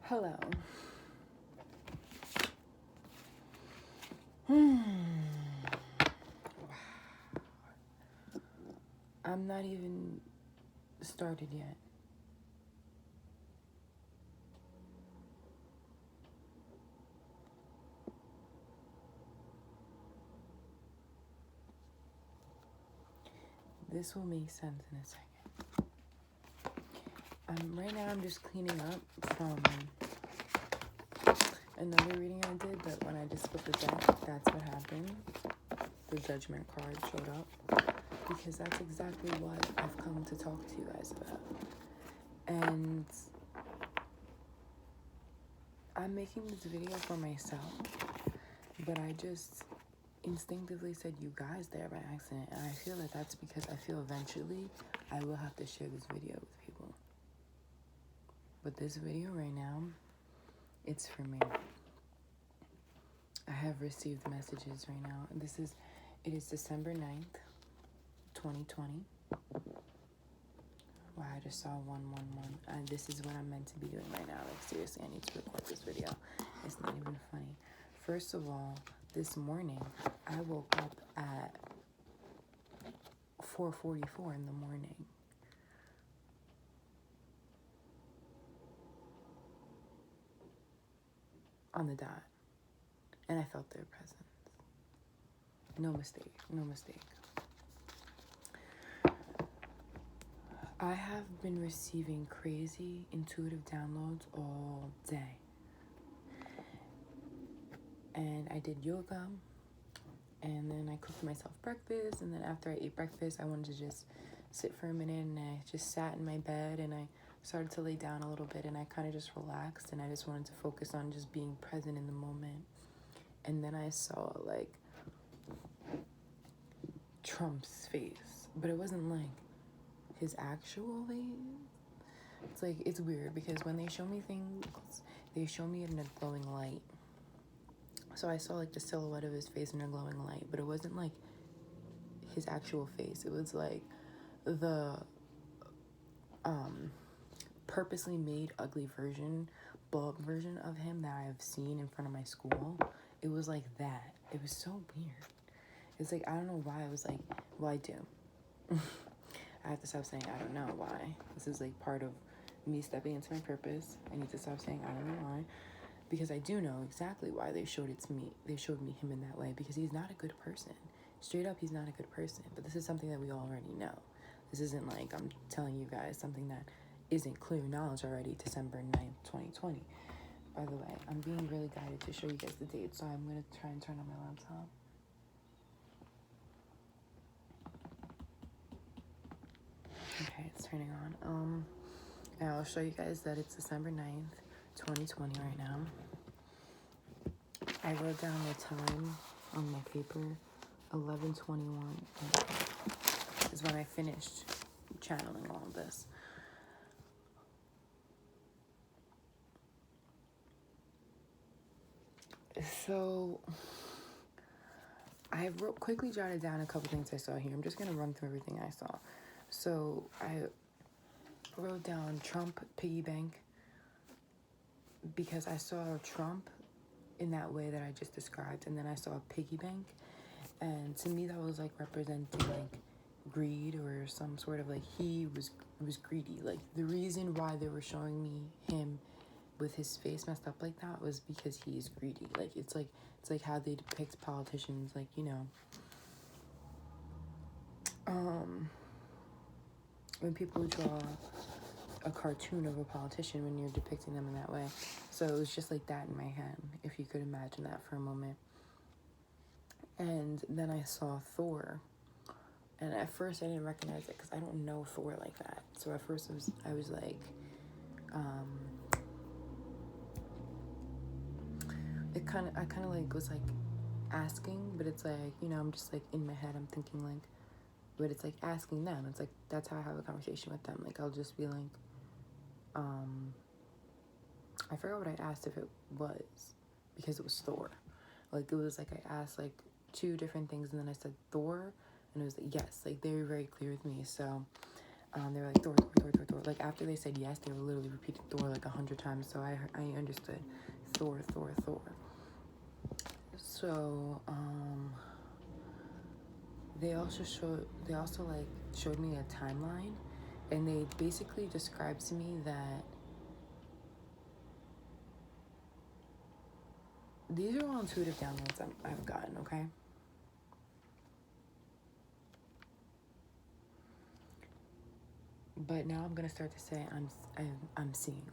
Hello. I'm not even started yet. This will make sense in a second. Right now I'm just cleaning up from another reading I did, but when I just flipped the deck, that's what happened. The judgment card showed up because that's exactly what I've come to talk to you guys about. And I'm making this video for myself, but I just instinctively said you guys there by accident, and I feel that that's because I feel eventually I will have to share this video with people. But this video right now, it's for me. I have received messages right now. It is December 9th, 2020. Wow, I just saw 111. This is what I'm meant to be doing right now. Like, seriously, I need to record this video. It's not even funny. First of all, this morning, I woke up at 4:44 in the morning. On the dot. And I felt their presence. No mistake. I have been receiving crazy intuitive downloads all day. And I did yoga, and then I cooked myself breakfast, and then after I ate breakfast, I wanted to just sit for a minute, and I just sat in my bed, and I started to lay down a little bit, and I kind of just relaxed, and I just wanted to focus on just being present in the moment. And then I saw, like, Trump's face, but it wasn't, like, his actual face. It's like, it's weird, because when they show me things, they show me it in a glowing light. So I saw, like, the silhouette of his face in a glowing light, but it wasn't, like, his actual face. It was, like, the purposely made ugly version, bulb version of him that I have seen in front of my school. It was like that. It was so weird. It's like, I don't know why. I was like, well, I do. I have to stop saying I don't know why. This is, like, part of me stepping into my purpose. I need to stop saying I don't know why. Because I do know exactly why they showed it to me. They showed me him in that way, because he's not a good person. Straight up, he's not a good person. But this is something that we already know. This isn't like I'm telling you guys something that isn't clear knowledge already. December 9th, 2020. By the way, I'm being really guided to show you guys the date, so I'm going to try and turn on my laptop. Okay, it's turning on. And I'll show you guys that it's December 9th, 2020 right now. I wrote down the time on my paper, 11:21 is when I finished channeling all of this. So I quickly jotted down a couple things I saw here. I'm just going to run through everything I saw. So I wrote down Trump piggy bank because I saw Trump in that way that I just described, and then I saw a piggy bank, and to me that was like representing like greed or some sort of like he was greedy. Like the reason why they were showing me him with his face messed up like that was because he's greedy. Like it's like how they depict politicians, like, you know, when people draw a cartoon of a politician when you're depicting them in that way. So it was just like that in my head, if you could imagine that for a moment. And then I saw Thor, and at first I didn't recognize it because I don't know Thor like that. So at first I was like, I kind of like was like asking, but it's like, you know, I'm just like in my head I'm thinking like, but it's like asking them. It's like that's how I have a conversation with them. Like I'll just be like, I forgot what I asked if it was, because it was Thor. Like it was like I asked like two different things, and then I said Thor, and it was like yes, like they were very clear with me. So They were like, Thor, Thor, Thor, Thor, Thor. Like, after they said yes, they were literally repeating Thor like 100 times. So I understood. Thor, Thor, Thor. So, they also like showed me a timeline, and they basically described to me that these are all intuitive downloads I've gotten, okay? But now I'm gonna start to say I'm seeing.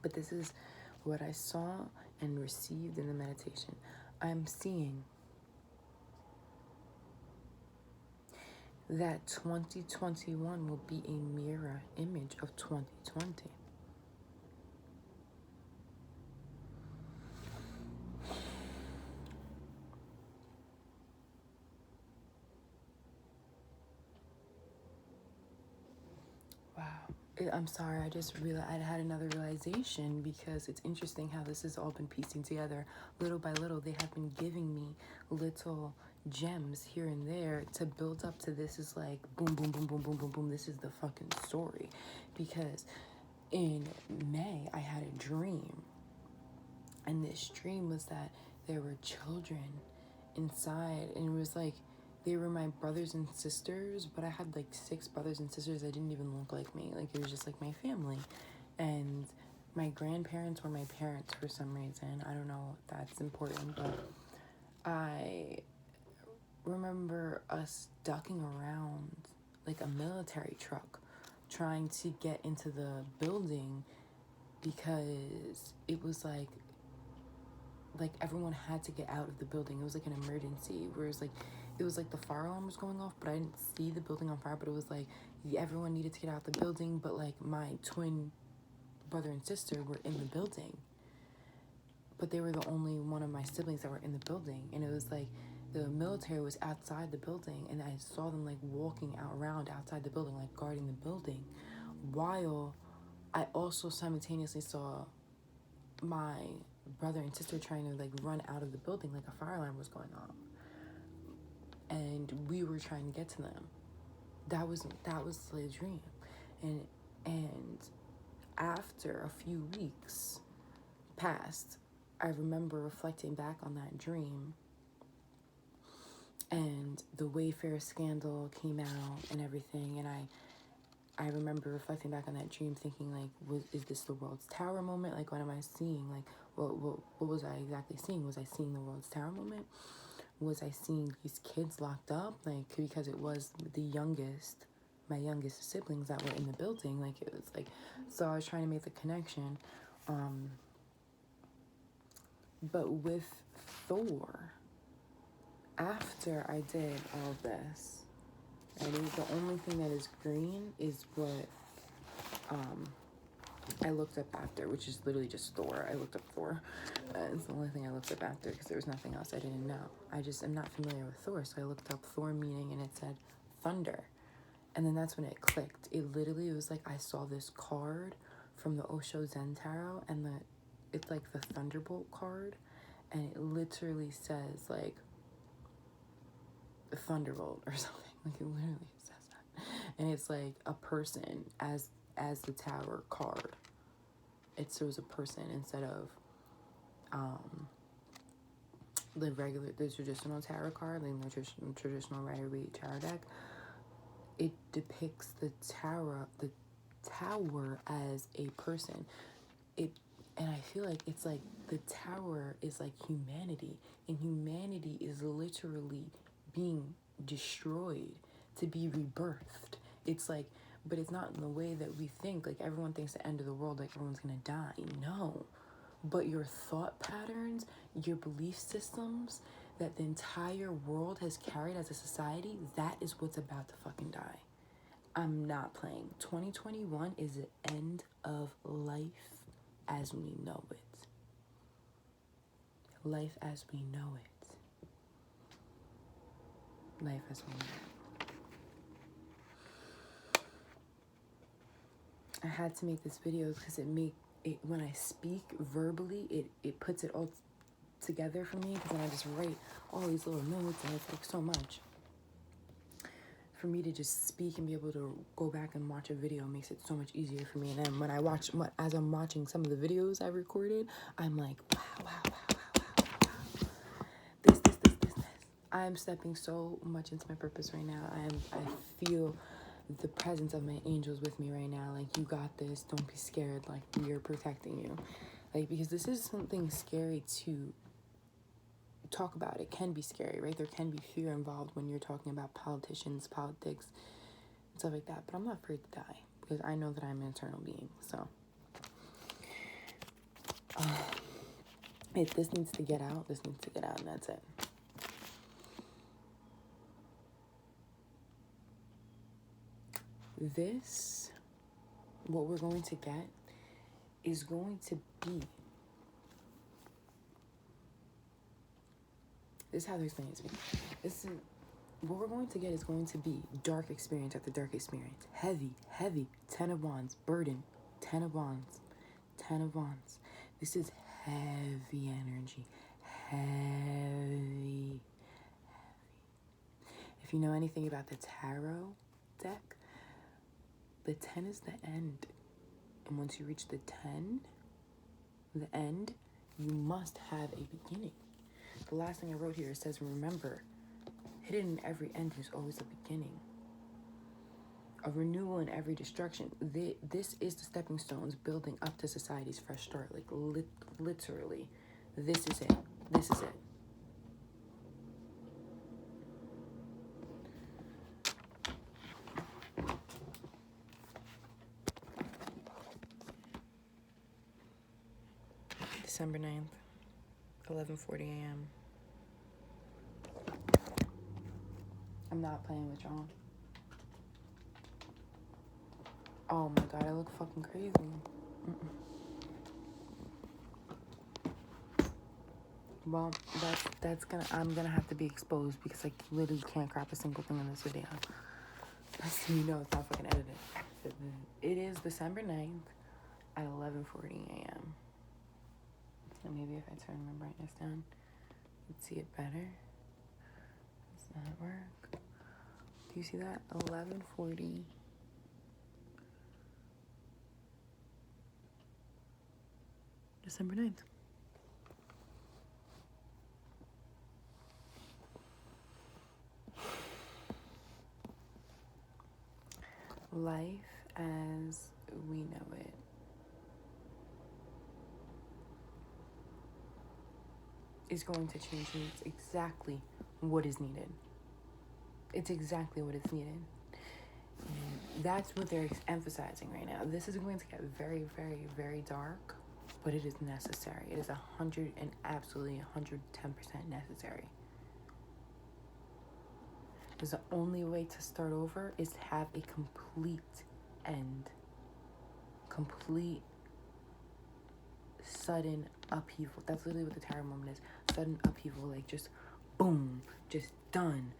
But this is what I saw and received in the meditation. I'm seeing that 2021 will be a mirror image of 2020. Wow. I'm sorry, I just realized I had another realization, because it's interesting how this has all been piecing together. Little by little, they have been giving me little gems here and there to build up to this is like boom, boom, boom, boom, boom, boom, boom. This is the fucking story. Because in May, I had a dream. And this dream was that there were children inside, and it was like they were my brothers and sisters, but I had like 6 brothers and sisters that didn't even look like me. Like, it was just like my family. And my grandparents were my parents for some reason. I don't know if that's important, but I remember us ducking around like a military truck trying to get into the building, because it was like everyone had to get out of the building. It was like an emergency, whereas like it was like the fire alarm was going off, but I didn't see the building on fire. But it was like everyone needed to get out of the building, but like my twin brother and sister were in the building, but they were the only one of my siblings that were in the building. And it was like the military was outside the building, and I saw them like walking around outside the building, like guarding the building, while I also simultaneously saw my brother and sister trying to like run out of the building, like a fire alarm was going off, and we were trying to get to them. That was the dream. And after a few weeks passed, I remember reflecting back on that dream, and the Wayfair scandal came out and everything, and I remember reflecting back on that dream, thinking like, is this the World's Tower moment? Like, what am I seeing? Like, what was I exactly seeing? Was I seeing the World's Tower moment? Was I seeing these kids locked up? Like, because it was my youngest siblings that were in the building. Like, it was like, so I was trying to make the connection. But with Thor, after I did all of this, the only thing that is green is what I looked up after, which is literally just Thor. I looked up Thor. It's the only thing I looked up after, because there was nothing else I didn't know. I just am not familiar with Thor, so I looked up Thor meaning, and it said thunder. And then that's when it clicked. It literally was like I saw this card from the Osho Zen Tarot, and it's like the Thunderbolt card, and it literally says like Thunderbolt or something. Like, it literally says that. And it's like a person as the tower card. It shows a person instead of the traditional tarot card, like the traditional Rider-Waite tarot deck. It depicts the tower as a person. And I feel like it's like the tower is like humanity, and humanity is literally being destroyed to be rebirthed. It's like, but it's not in the way that we think. Like, everyone thinks the end of the world, like everyone's gonna die. No. But your thought patterns, your belief systems that the entire world has carried as a society, that is what's about to fucking die. I'm not playing. 2021 is the end of life as we know it. Life as we know it. Life as we know it. I had to make this video because when I speak verbally, it puts it all together for me, because then I just write all these little notes, and it's like so much. for me to just speak and be able to go back and watch a video makes it so much easier for me. And then when I watch, as I'm watching some of the videos I recorded, I'm like, wow. This. I'm stepping so much into my purpose right now. I feel the presence of my angels with me right now. Like, you got this. Don't be scared. Like, we are protecting you. Like, because this is something scary to talk about. It can be scary, right? There can be fear involved when you're talking about politicians, politics, and stuff like that. But I'm not afraid to die because I know that I'm an eternal being. So, if this needs to get out, this needs to get out, and that's it. This, what we're going to get, is going to be, this is how they explain it to me. This is, what we're going to get is going to be dark experience after dark experience. Heavy, 10 of wands, burden, 10 of wands. This is heavy energy, heavy. If you know anything about the tarot deck, the 10 is the end. And once you reach the 10, the end, you must have a beginning. The last thing I wrote here says, remember, hidden in every end is always a beginning. A renewal in every destruction. This is the stepping stones building up to society's fresh start. Like, literally, this is it. December 9th, 11:40 a.m. I'm not playing with y'all. Oh my god, I look fucking crazy. Well, I'm gonna have to be exposed because I literally can't crop a single thing in this video. So you know it's not fucking edited. It is December 9th at 11:40 a.m. And maybe if I turn my brightness down, you'd see it better. Does that work? Do you see that? 11:40. December 9th. Life as we know it is going to change, and it's exactly what is needed. It's exactly what is needed. And that's what they're emphasizing right now. This is going to get very, very, very dark, but it is necessary. It is 100 and absolutely 110% necessary. Because the only way to start over is to have a complete end. Complete, sudden upheaval. That's literally what the tarot moment is. Sudden upheaval, like just boom, just done,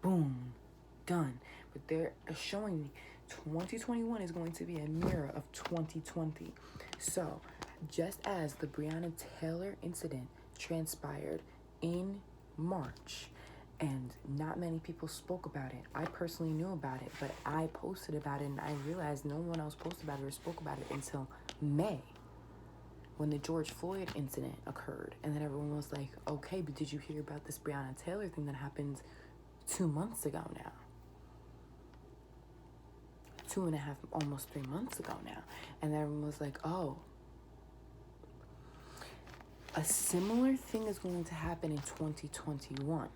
boom, done. But they're showing me 2021 is going to be a mirror of 2020. So, just as the Breonna Taylor incident transpired in March, and not many people spoke about it. I personally knew about it, but I posted about it, and I realized no one else posted about it or spoke about it until May, when the George Floyd incident occurred. And then everyone was like, okay, but did you hear about this Breonna Taylor thing that happened 2 months ago now? 2.5, almost 3 months ago now. And then everyone was like, oh, a similar thing is going to happen in 2021,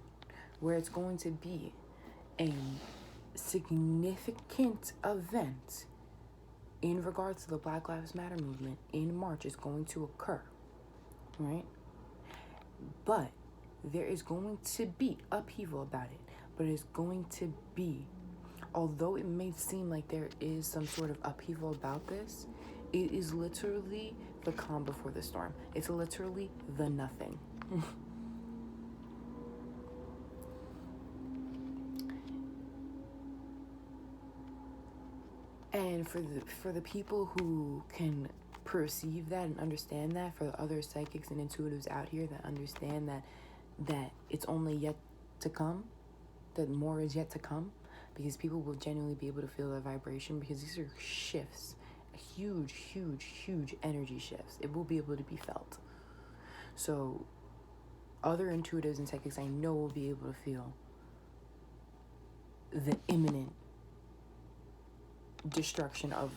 where it's going to be a significant event in regards to the Black Lives Matter movement in March is going to occur, right? But there is going to be upheaval about it, but it's going to be, although it may seem like there is some sort of upheaval about this, it is literally the calm before the storm. It's literally the nothing. And for the people who can perceive that and understand that, for the other psychics and intuitives out here that understand that it's only yet to come, that more is yet to come, because people will genuinely be able to feel that vibration, because these are shifts, huge, huge, huge energy shifts. It will be able to be felt. So other intuitives and psychics I know will be able to feel the imminent destruction of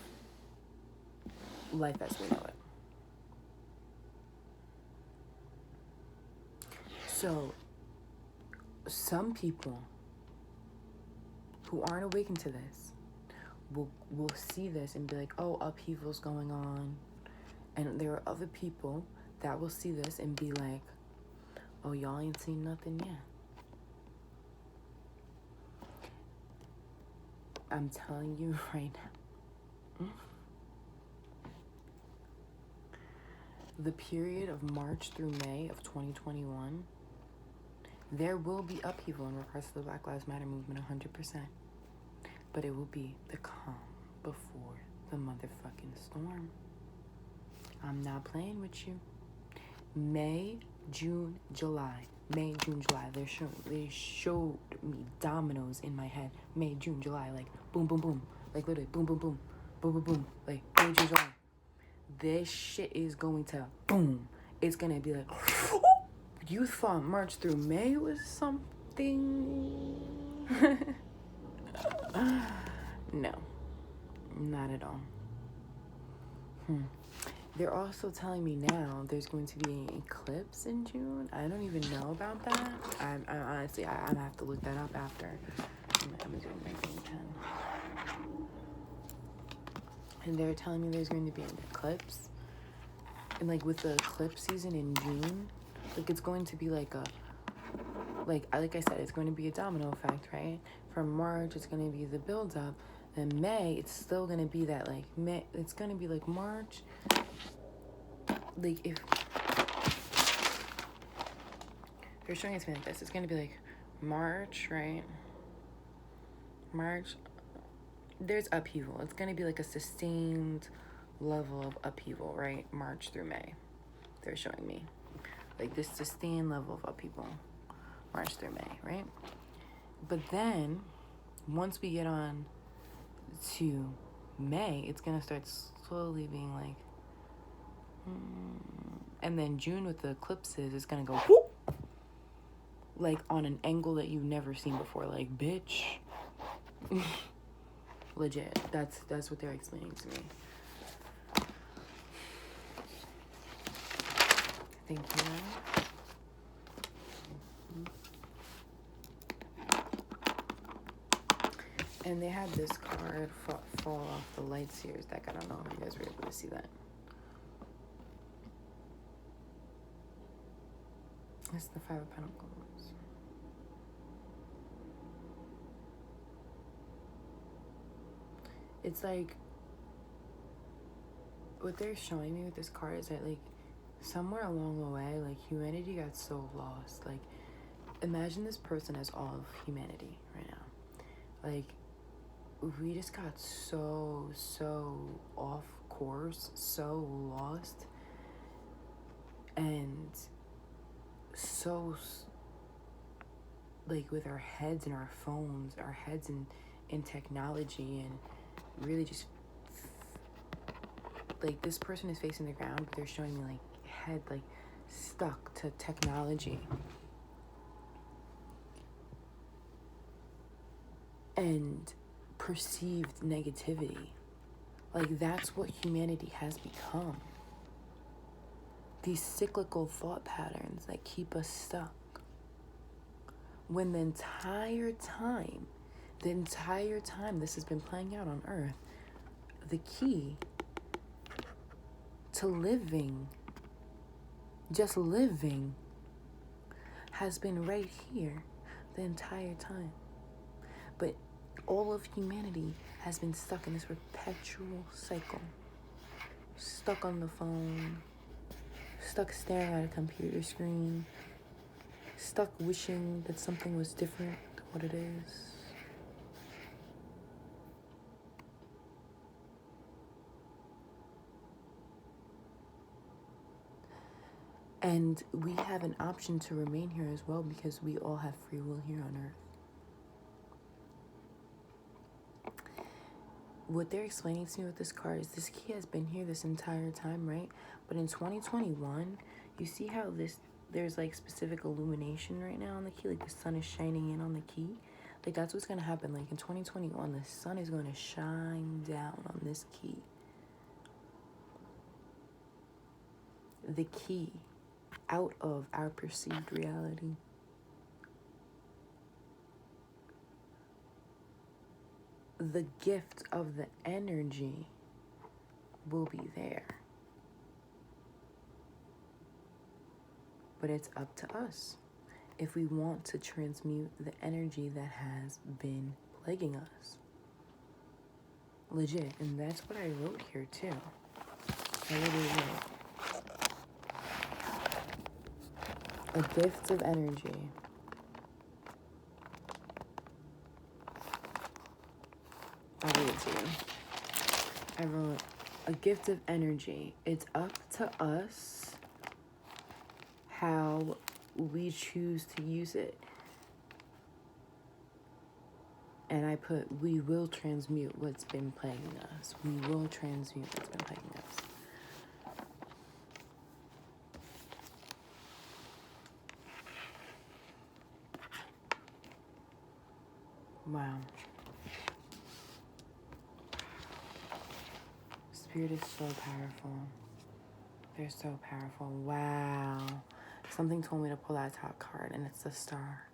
life as we know it. So some people who aren't awakened to this will see this and be like, oh, upheaval's going on. And there are other people that will see this and be like, oh, y'all ain't seen nothing yet. I'm telling you right now. The period of March through May of 2021, there will be upheaval in regards to the Black Lives Matter movement 100%. But it will be the calm before the motherfucking storm. I'm not playing with you. May, June, July. May, June, July. They showed me dominoes in my head. May, June, July. Like, boom, boom, boom. Like, literally, boom, boom, boom. Boom, boom, boom. Like, May, June, July. This shit is going to boom. It's going to be like, you thought March through May was something? No, not at all. They're also telling me now there's going to be an eclipse in June. I don't even know about that. I honestly, I'm gonna have to look that up after. I'm gonna do my thing 10. And they're telling me there's going to be an eclipse. And like with the eclipse season in June, like it's going to be like I said, it's going to be a domino effect, right? From March, it's going to be the build up. And May, it's still going to be that, like, May, it's going to be like March. Like, if they're showing it to me like this, it's going to be like March, right? March, there's upheaval. It's going to be like a sustained level of upheaval, right? March through May. They're showing me. Like, this sustained level of upheaval. March through May, right? But then, once we get on to May, it's gonna start slowly being like, and then June with the eclipses is gonna go whoop, like on an angle that you've never seen before. Like, bitch, legit. That's what they're explaining to me. Thank you. And they had this card fall off the light series deck. I don't know if you guys were able to see that. It's the Five of Pentacles. It's like, what they're showing me with this card is that, like, somewhere along the way, like, humanity got so lost. Like, imagine this person as all of humanity right now. Like, we just got so off course, so lost, and so, like, with our heads in our phones, our heads in technology, and really just, like, this person is facing the ground, but they're showing me, like, head, like, stuck to technology. And perceived negativity. Like, that's what humanity has become. These cyclical thought patterns that keep us stuck. When the entire time this has been playing out on Earth, the key to living, just living, has been right here the entire time. But all of humanity has been stuck in this perpetual cycle. Stuck on the phone, stuck staring at a computer screen, stuck wishing that something was different than what it is. And we have an option to remain here as well, because we all have free will here on Earth. what they're explaining to me with this card is this key has been here this entire time, right? But in 2021, you see how there's like specific illumination right now on the key, like the sun is shining in on the key. Like that's what's gonna happen. Like in 2021, the sun is gonna shine down on this key. The key out of our perceived reality. The gift of the energy will be there. But it's up to us if we want to transmute the energy that has been plaguing us. Legit. And that's what I wrote here too. I really wrote. A gift of energy. I'll read it to you. I wrote, a gift of energy. It's up to us how we choose to use it. And I put, we will transmute what's been plaguing us. We will transmute what's been plaguing us. Wow. Spirit is so powerful. They're so powerful. Wow. Something told me to pull that top card, and it's the Star.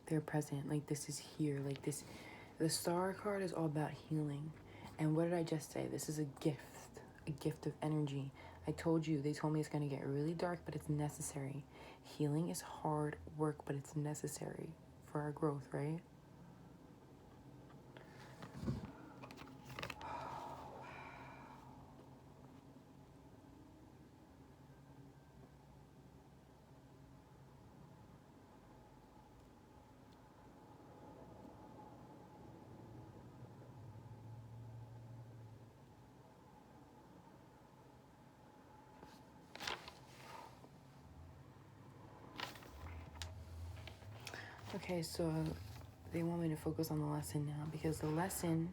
They're present. Like, this is here. Like, this. The Star card is all about healing. And what did I just say? This is a gift. A gift of energy. I told you. They told me it's going to get really dark, but it's necessary. Healing is hard work, but it's necessary for our growth, right? Okay, so they want me to focus on the lesson now because the lesson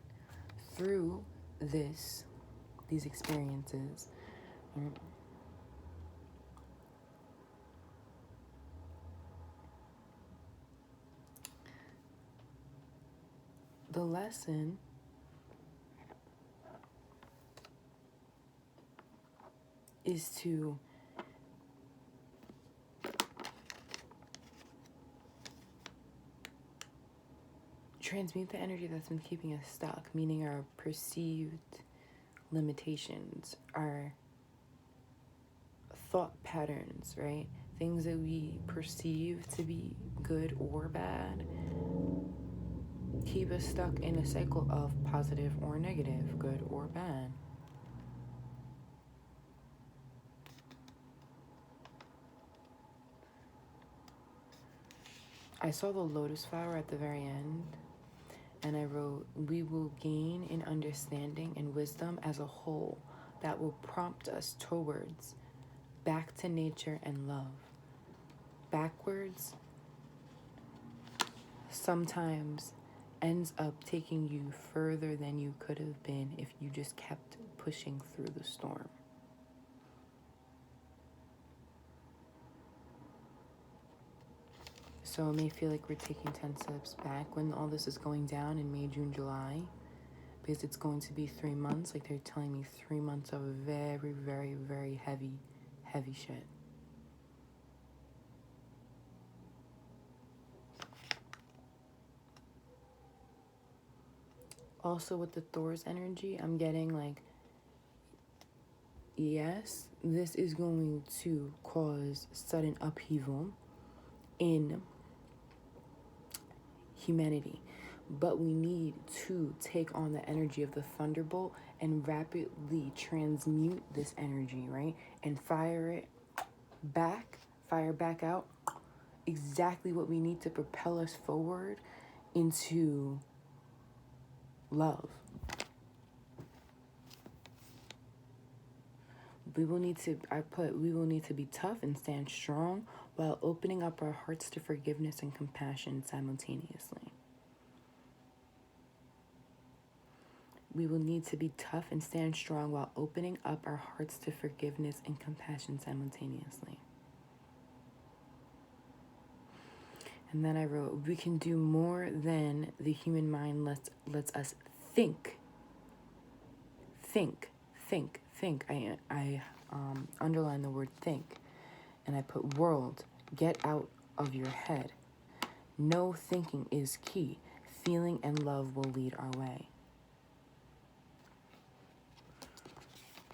through these experiences, the lesson is to transmute the energy that's been keeping us stuck, meaning our perceived limitations, our thought patterns, right? Things that we perceive to be good or bad keep us stuck in a cycle of positive or negative, good or bad. I saw the lotus flower at the very end, and I wrote, we will gain in understanding and wisdom as a whole that will prompt us towards back to nature and love. Backwards sometimes ends up taking you further than you could have been if you just kept pushing through the storm. So it may feel like we're taking 10 steps back when all this is going down in May, June, July, because it's going to be 3 months. Like they're telling me 3 months of very, very, very heavy shit. Also with the Thor's energy, I'm getting like, yes, this is going to cause sudden upheaval in humanity, but we need to take on the energy of the thunderbolt and rapidly transmute this energy, right? And fire back out exactly what we need to propel us forward into love. We will need to be tough and stand strong while opening up our hearts to forgiveness and compassion simultaneously. We will need to be tough and stand strong while opening up our hearts to forgiveness and compassion simultaneously. And then I wrote, we can do more than the human mind lets us think. Think. I underline the word think. And I put world, get out of your head. No thinking is key. Feeling and love will lead our way.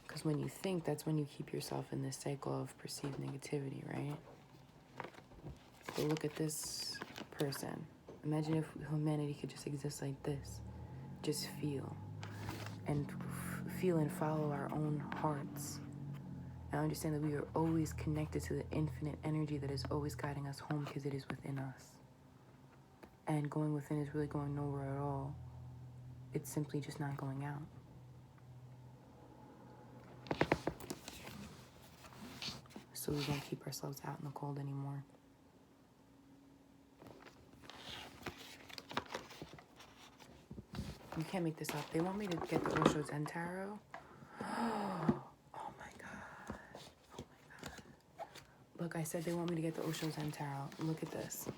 Because when you think, that's when you keep yourself in this cycle of perceived negativity, right? So look at this person. Imagine if humanity could just exist like this. Just feel. And feel and follow our own hearts. I understand that we are always connected to the infinite energy that is always guiding us home because it is within us. And going within is really going nowhere at all. It's simply just not going out. So we don't keep ourselves out in the cold anymore. You can't make this up. They want me to get the Osho Zen Tarot. Oh my God. Look, I said they want me to get the Osho Zen Tarot. Look at this.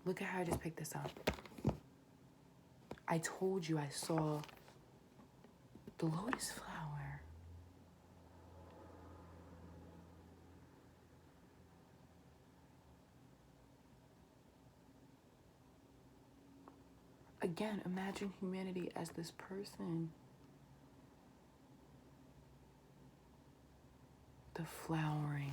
Look at how I just picked this up. I told you I saw the lotus flower. Again, imagine humanity as this person. The flowering.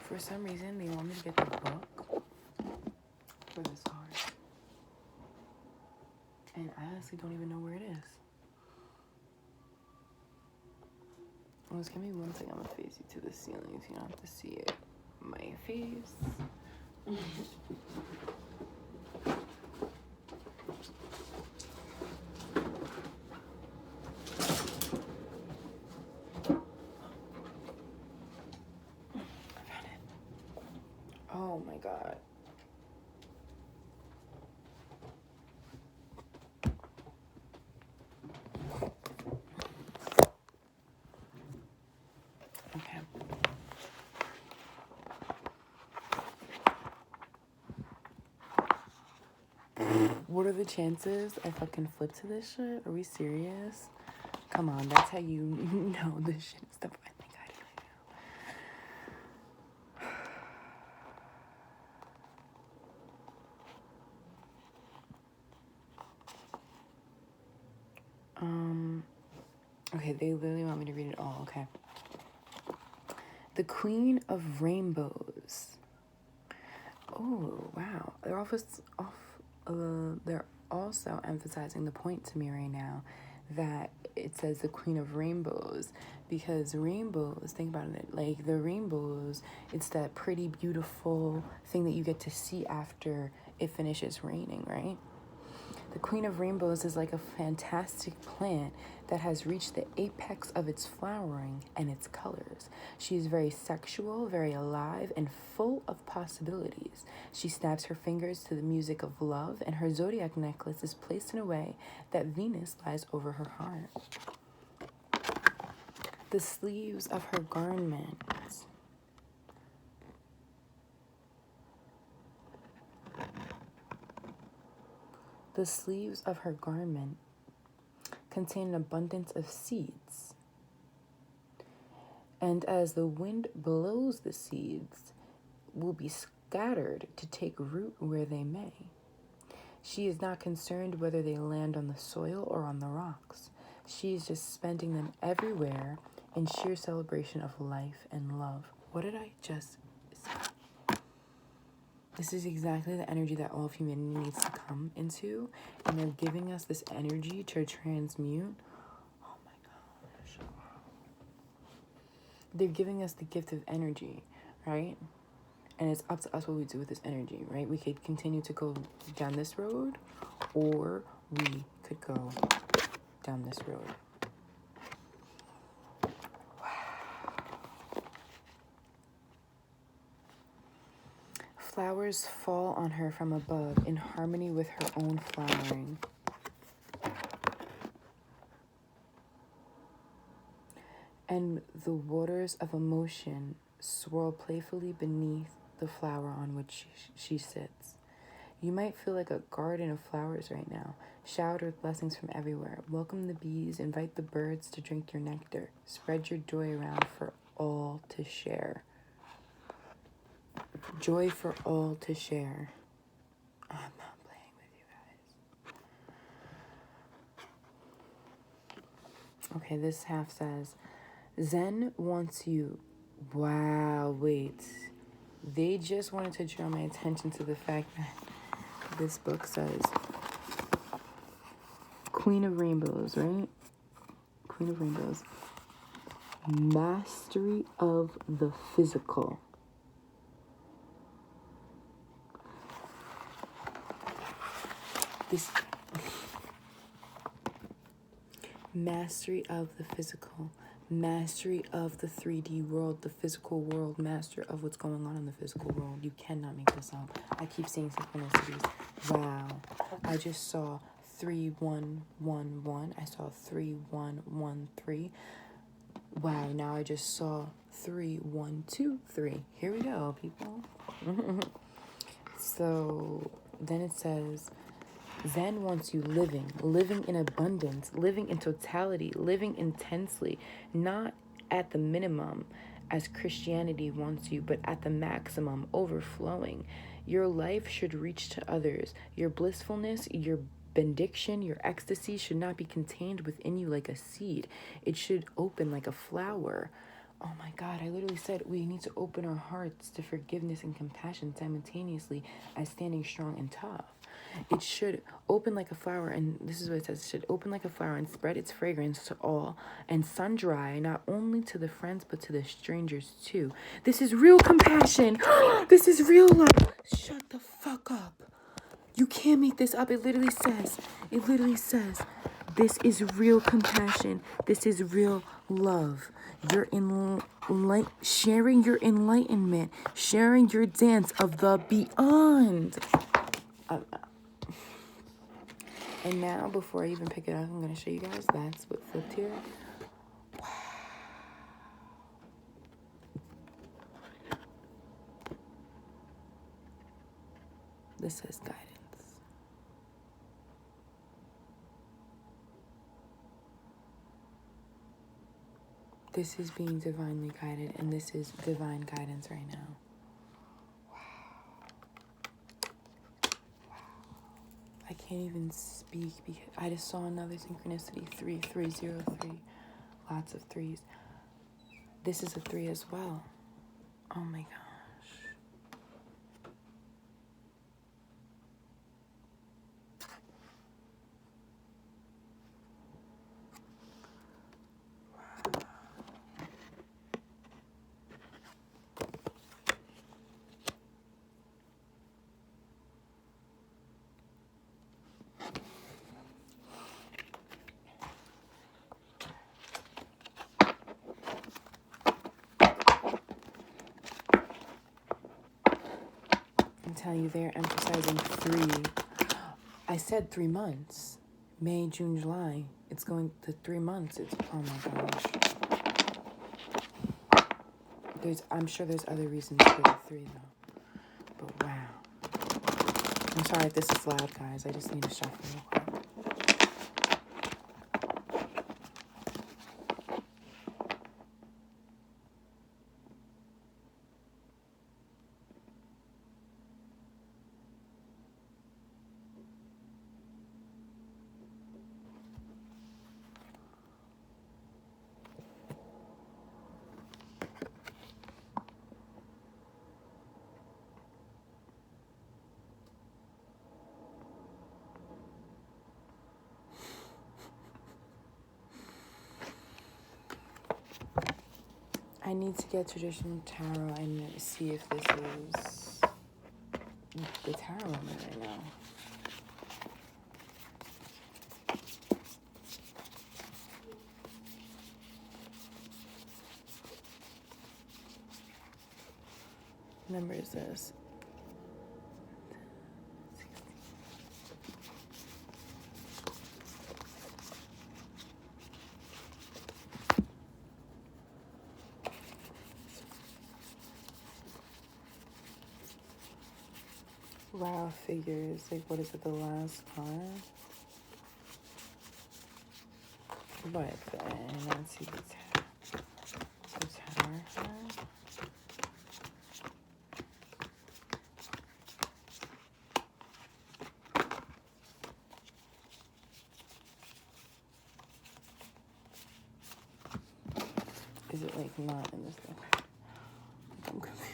For some reason, they want me to get the book for this card. And I honestly don't even know where it is. Well, just give me one second. I'm going to face you to the ceiling so you don't have to see it. My face. Oh my God. Okay. What are the chances I fucking flip to this shit? Are we serious? Come on, that's how you know this shit is the finally guiding you. Okay, they literally want me to read it all. Okay. The Queen of Rainbows. Oh, wow. They're also emphasizing the point to me right now that it says the Queen of Rainbows, because rainbows, think about it, like the rainbows, it's that pretty beautiful thing that you get to see after it finishes raining, right? The Queen of Rainbows is like a fantastic plant that has reached the apex of its flowering and its colors. She is very sexual, very alive, and full of possibilities. She snaps her fingers to the music of love, and her zodiac necklace is placed in a way that Venus lies over her heart. The sleeves of her garments contain an abundance of seeds. And as the wind blows, the seeds will be scattered to take root where they may. She is not concerned whether they land on the soil or on the rocks. She is just spending them everywhere in sheer celebration of life and love. What did I just say? This is exactly the energy that all of humanity needs to come into. And they're giving us this energy to transmute. Oh my gosh. They're giving us the gift of energy, right? And it's up to us what we do with this energy, right? We could continue to go down this road, or we could go down this road. Flowers fall on her from above in harmony with her own flowering. And the waters of emotion swirl playfully beneath the flower on which she sits. You might feel like a garden of flowers right now, showered with blessings from everywhere. Welcome the bees, invite the birds to drink your nectar. Spread your joy around for all to share. Joy for all to share. I'm not playing with you guys. Okay, this half says, Zen wants you. Wow, wait. They just wanted to draw my attention to the fact that this book says Queen of Rainbows, right? Queen of Rainbows. Mastery of the physical. This mastery of the physical. Mastery of the 3D world, the physical world, master of what's going on in the physical world. You cannot make this up. I keep saying synchronicities. Wow. I just saw 3111. I saw 3113. Wow, now I just saw 3123. Here we go, people. So then it says, Zen wants you living in abundance, living in totality, living intensely, not at the minimum as Christianity wants you, but at the maximum, overflowing. Your life should reach to others. Your blissfulness, your benediction, your ecstasy should not be contained within you like a seed. It should open like a flower. Oh my God, I literally said we need to open our hearts to forgiveness and compassion simultaneously as standing strong and tough. It should open like a flower, and this is what it says, it should open like a flower and spread its fragrance to all, and sun dry not only to the friends but to the strangers too. This is real compassion. This is real love. Shut the fuck up. You can't make this up. It literally says, this is real compassion. This is real love. You're sharing your enlightenment, sharing your dance of the beyond. And now, before I even pick it up, I'm going to show you guys. That's what flipped here. Wow. This says guidance. This is being divinely guided, and this is divine guidance right now. I can't even speak because I just saw another synchronicity, 3303. Lots of threes. This is a 3 as well. Oh my gosh. I'm telling you, they're emphasizing 3. I said 3 months. May, June, July. It's going to 3 months. It's, oh my gosh. I'm sure there's other reasons for the 3 though. But wow. I'm sorry if this is loud, guys. I just need to shuffle real quick. I need to get traditional tarot and see if this is the tarot I'm in right now. Number is this. Wow, figures. Like, what is it, the last card? But then, let's see the tower card. Is it like not in this thing? I'm confused.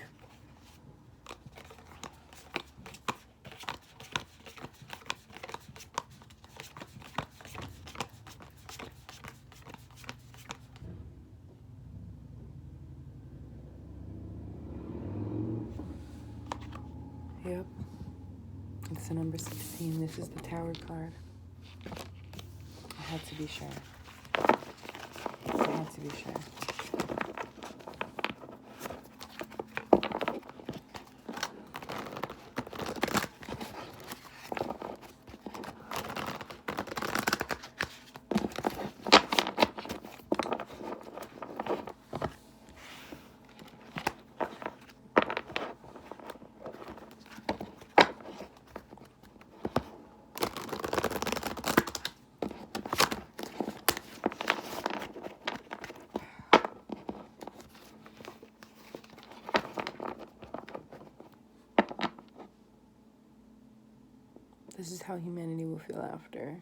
Yep. It's the number 16. This is the tower card. I had to be sure. I had to be sure. This is how humanity will feel after.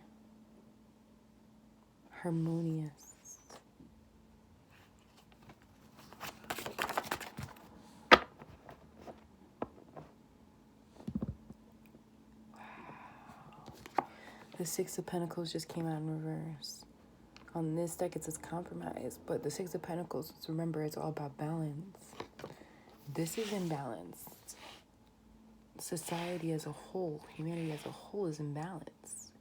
Harmonious. The Six of Pentacles just came out in reverse. On this deck, it says compromise, but the Six of Pentacles, remember, it's all about balance. This is imbalanced. Society as a whole, humanity as a whole is imbalanced.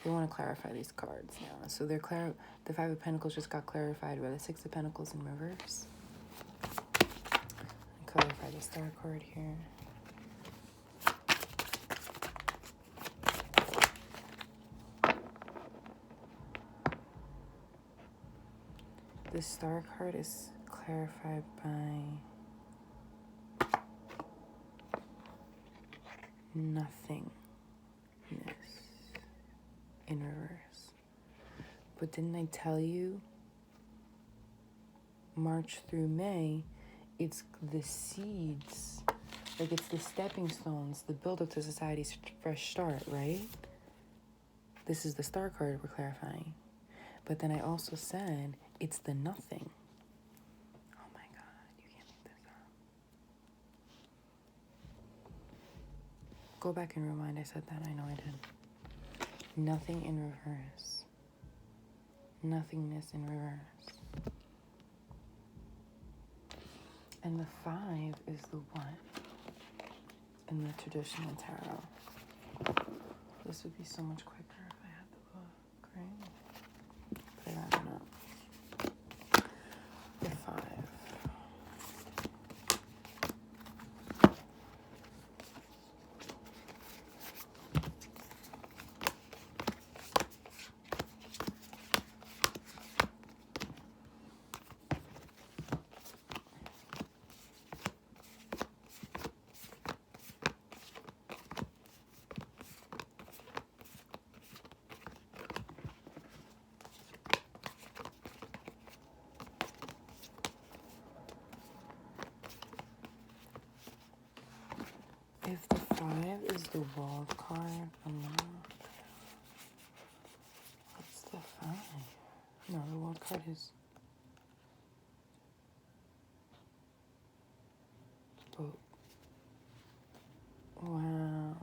They want to clarify these cards now. So the Five of Pentacles just got clarified by the Six of Pentacles in reverse. Clarify the Star card here. The Star card is clarified by nothingness in reverse. But didn't I tell you, March through May, it's the seeds, like it's the stepping stones, the build-up to society's fresh start, right? This is the Star card we're clarifying. But then I also said it's the nothing. Oh my God, you can't make this up. Go back and rewind, I said that, I know I did. Nothing in reverse. Nothingness in reverse. And the 5 is the 1 in the traditional tarot. This would be so much quicker if I had the book, right? But I got it up. The 5. If the 5 is the World card, what's the 5? No, the World card is boat. Wow.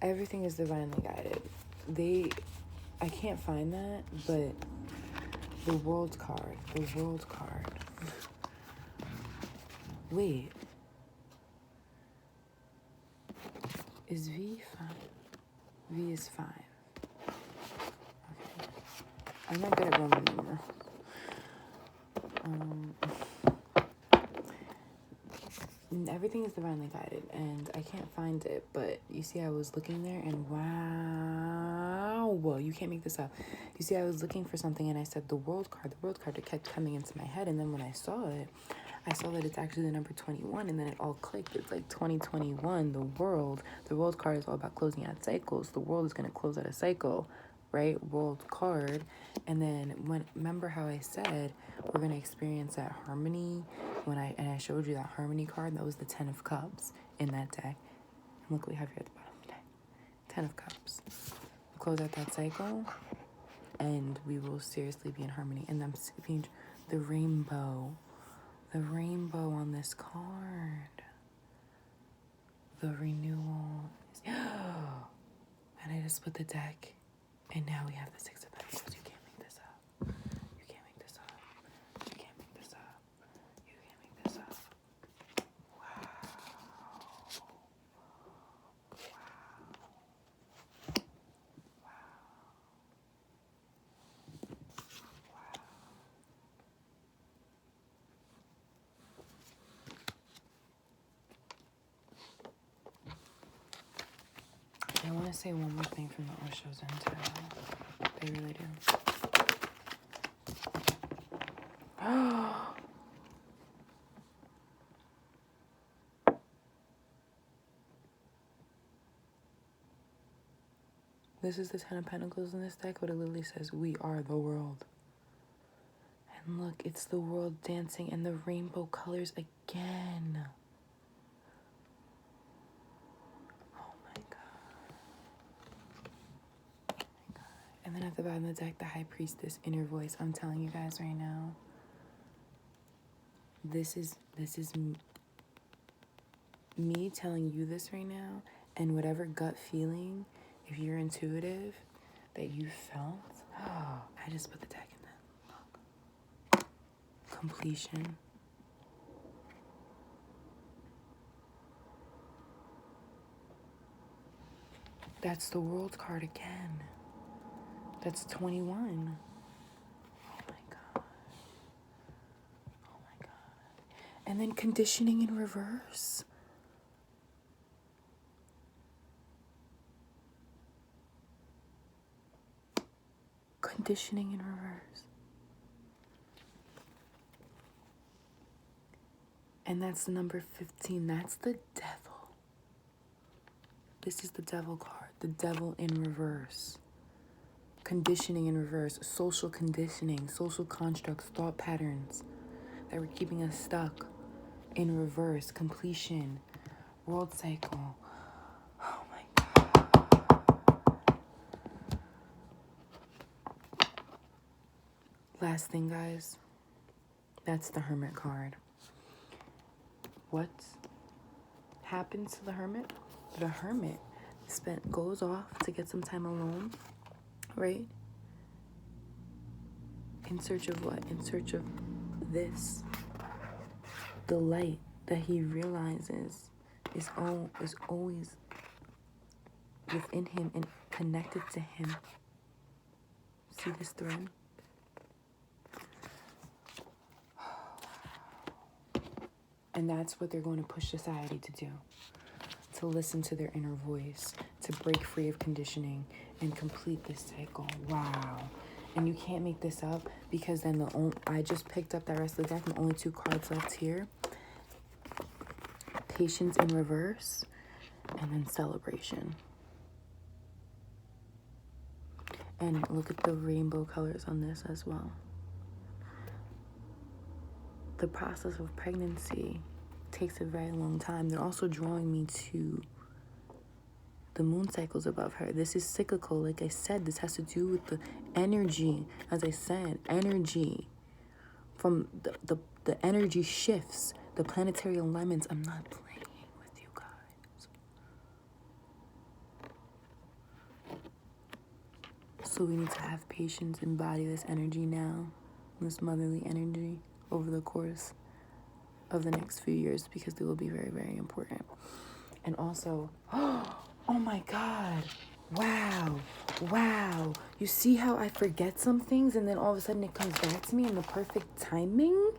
Everything is divinely guided. I can't find that, but the World card. Wait. Is V 5? V is 5. Okay. I'm not good at Roman numerals. Everything is divinely guided, and I can't find it, but you see I was looking there, and wow, you can't make this up. You see I was looking for something, and I said the world card, that kept coming into my head, and then when I saw it, I saw that it's actually the number 21, and then it all clicked. It's like 2021, the world card is all about closing out cycles. The world is going to close out a cycle, right? World card. And then remember how I said we're going to experience that harmony and I showed you that harmony card. That was the 10 of Cups in that deck. And look what we have here at the bottom of the deck. 10 of Cups. Close out that cycle, and we will seriously be in harmony. And I'm seeing the rainbow on this card. The renewal. And I just split the deck, and now we have the Six of Pentacles. You can't make this up. You can't make this up. You can't make this up. You can't make this up. Wow. I want to say one more thing from the Osho's Intel. They really do. This is the 10 of Pentacles in this deck, but it literally says, we are the world. And look, it's the world dancing and the rainbow colors again. Oh my God. And then at the bottom of the deck, the High Priestess, inner voice. I'm telling you guys right now, this is me telling you this right now, and whatever gut feeling, if you're intuitive, that you felt, I just put the deck in that. Completion. That's the world card again. That's 21. Oh my God. Oh my God. And then conditioning in reverse. Conditioning in reverse. And that's the number 15. That's the devil. This is the devil card. The devil in reverse. Conditioning in reverse. Social conditioning. Social constructs. Thought patterns that were keeping us stuck. In reverse. Completion. World cycle. Oh my God. Last thing, guys. That's the Hermit card. What happens to the Hermit? The Hermit goes off to get some time alone, right? In search of what? In search of this. The light that he realizes is always within him and connected to him. See this thread? And that's what they're going to push society to do. To listen to their inner voice. To break free of conditioning and complete this cycle. Wow. And you can't make this up, because then I just picked up that rest of the deck and only 2 cards left here. Patience in reverse. And then celebration. And look at the rainbow colors on this as well. The process of pregnancy takes a very long time. They're also drawing me to the moon cycles above her. This is cyclical. Like I said, this has to do with the energy. As I said, energy. From the energy shifts. The planetary alignments. I'm not playing with you guys. So we need to have patience, embody this energy now. This motherly energy. Over the course of the next few years, because they will be very, very important. And also, oh my God, wow. You see how I forget some things and then all of a sudden it comes back to me in the perfect timing?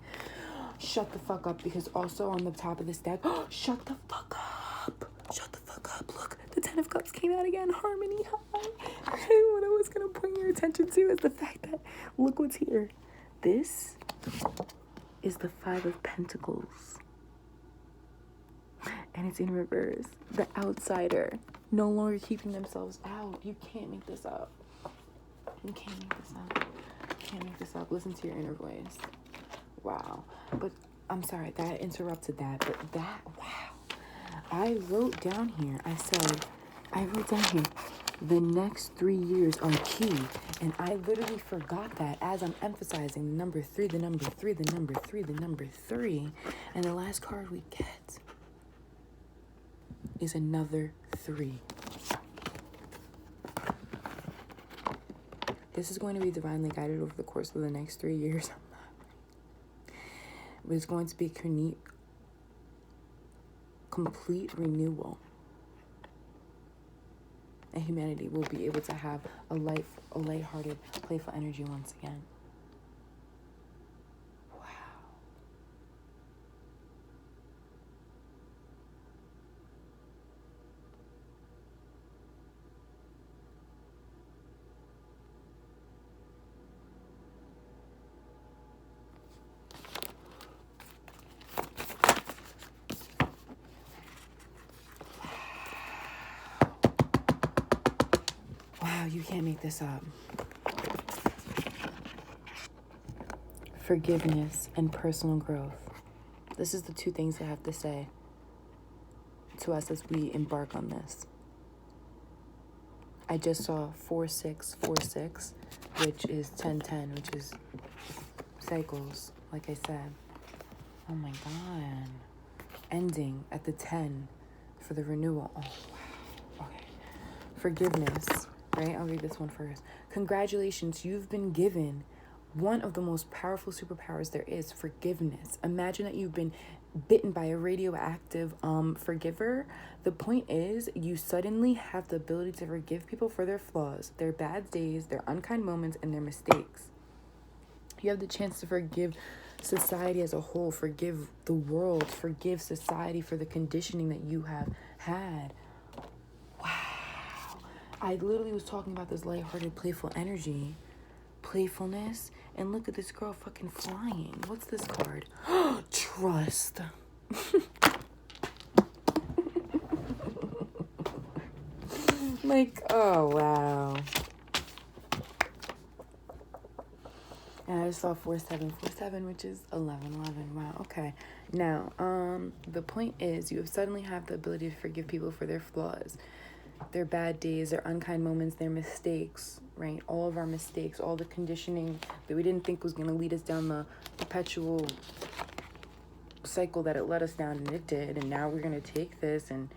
Shut the fuck up, because also on the top of this deck, shut the fuck up. Look, the 10 of Cups came out again, harmony high. And what I was going to point your attention to is the fact that, look what's here. This is the Five of Pentacles. And it's in reverse. The outsider. No longer keeping themselves out. You can't make this up. You can't make this up. You can't make this up. Listen to your inner voice. Wow. But I'm sorry, that interrupted that. But that, wow. I wrote down here, the next 3 years are key. And I literally forgot that as I'm emphasizing the number 3, the number 3, the number 3, the number 3. And the last card we get is another 3. This is going to be divinely guided over the course of the next 3 years. But it's going to be complete renewal. And humanity will be able to have a lighthearted, playful energy once again. Wow. Wow, you can't make this up. Forgiveness and personal growth. This is the 2 things I have to say to us as we embark on this. I just saw 4646, which is 1010, which is cycles, like I said. Oh my God. Ending at the 10 for the renewal. Oh, wow. Okay. Forgiveness, right? I'll read this one first. Congratulations, you've been given one of the most powerful superpowers there is, forgiveness. Imagine that you've been bitten by a radioactive forgiver. The point is, you suddenly have the ability to forgive people for their flaws, their bad days, their unkind moments, and their mistakes. You have the chance to forgive society as a whole, forgive the world, forgive society for the conditioning that you have had. Wow. I literally was talking about this lighthearted, playful energy, playfulness, and look at this girl fucking flying. What's this card? Trust. Like, oh wow. And I just saw 4747, which is 1111. Wow, okay. Now, the point is, you suddenly have the ability to forgive people for their flaws, their bad days, their unkind moments, their mistakes, right? All of our mistakes, all the conditioning that we didn't think was going to lead us down the perpetual cycle that it led us down, and it did. And now we're going to take this and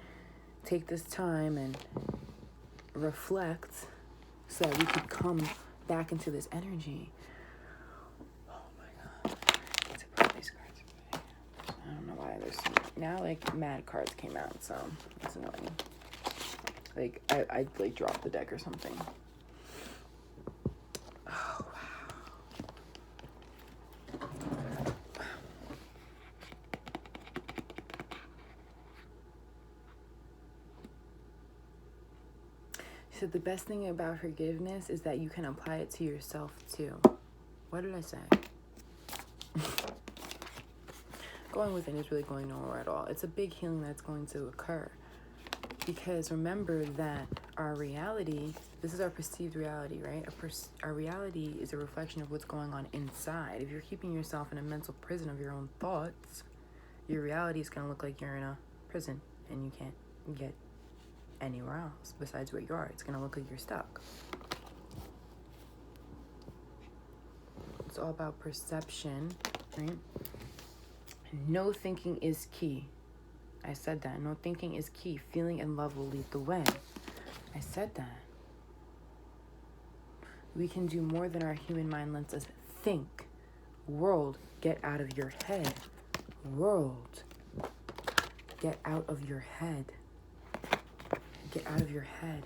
take this time and reflect so that we could come back into this energy. Oh my God. I need to put these cards away. I don't know why there's some, now like mad cards came out, so it's annoying. Like I like dropped the deck or something. Oh wow. She said the best thing about forgiveness is that you can apply it to yourself too. What did I say? Going within is really going nowhere at all. It's a big healing that's going to occur. Because remember that our reality, this is our perceived reality, right? Our reality is a reflection of what's going on inside. If you're keeping yourself in a mental prison of your own thoughts, your reality is going to look like you're in a prison and you can't get anywhere else besides where you are. It's going to look like you're stuck. It's all about perception, right? No thinking is key. I said that. No thinking is key. Feeling and love will lead the way. I said that. We can do more than our human mind lets us think. World, get out of your head. World, get out of your head. Get out of your head.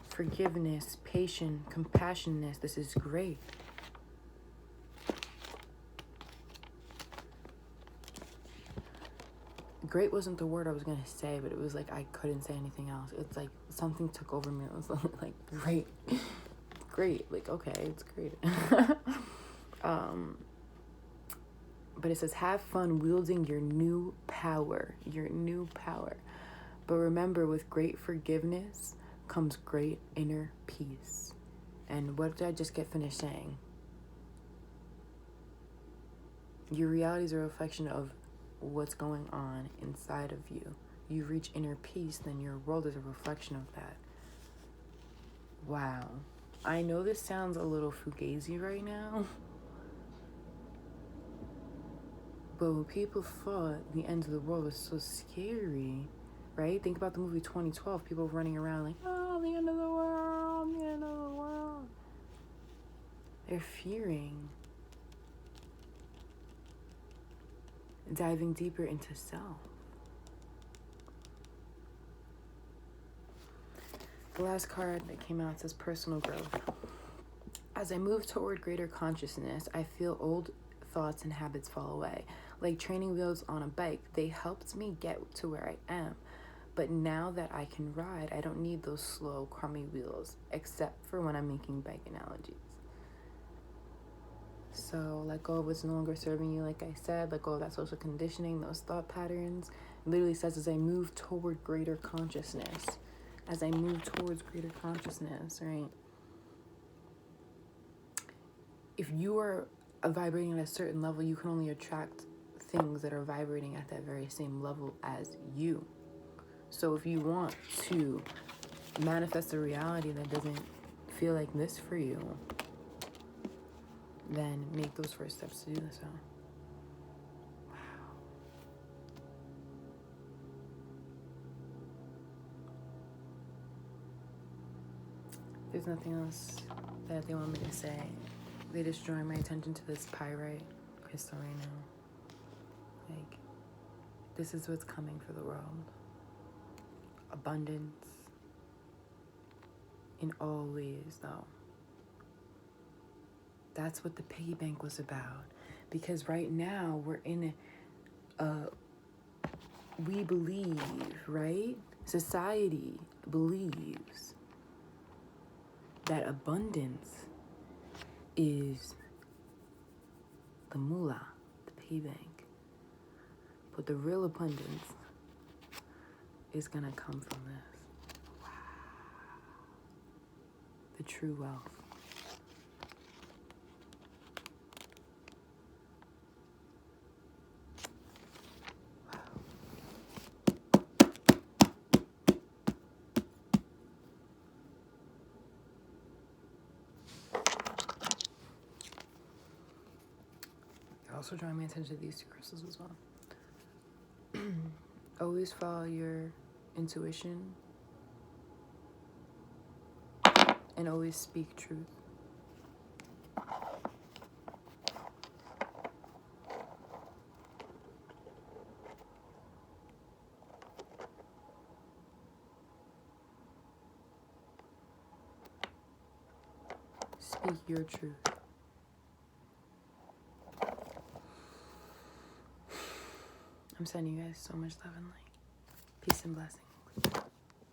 Forgiveness, patience, compassionate. This is great. Great wasn't the word I was going to say, but it was like I couldn't say anything else. It's like something took over me. It was like great. great. Like, okay, it's great. But it says, have fun wielding your new power. Your new power. But remember, with great forgiveness comes great inner peace. And what did I just get finished saying? Your reality is a reflection of what's going on inside of you. You reach inner peace, then your world is a reflection of that. Wow. I know this sounds a little fugazi right now. But when people thought the end of the world was so scary, right? Think about the movie 2012. People running around like, oh, the end of the world, the end of the world. They're fearing diving deeper into self. The last card that came out says personal growth. As I move toward greater consciousness, I feel old thoughts and habits fall away. Like training wheels on a bike, they helped me get to where I am. But now that I can ride, I don't need those slow, crummy wheels, except for when I'm making bike analogies. So let go of what's no longer serving you, like I said. Let go of that social conditioning, those thought patterns. It literally says, as I move toward greater consciousness. As I move towards greater consciousness, right? If you are vibrating at a certain level, you can only attract things that are vibrating at that very same level as you. So if you want to manifest a reality that doesn't feel like this for you, then make those first steps to do so. Wow. There's nothing else that they want me to say. They just drawing my attention to this pyrite crystal right now. Like, this is what's coming for the world. Abundance. In all ways, though. That's what the piggy bank was about. Because right now, we're in we believe, right? Society believes that abundance is the moolah, the piggy bank. But the real abundance is gonna come from this. Wow. The true wealth. Also drawing my attention to these two crystals as well. Always follow your intuition and always speak truth. Speak your truth. I'm sending you guys so much love and light. Peace and blessings.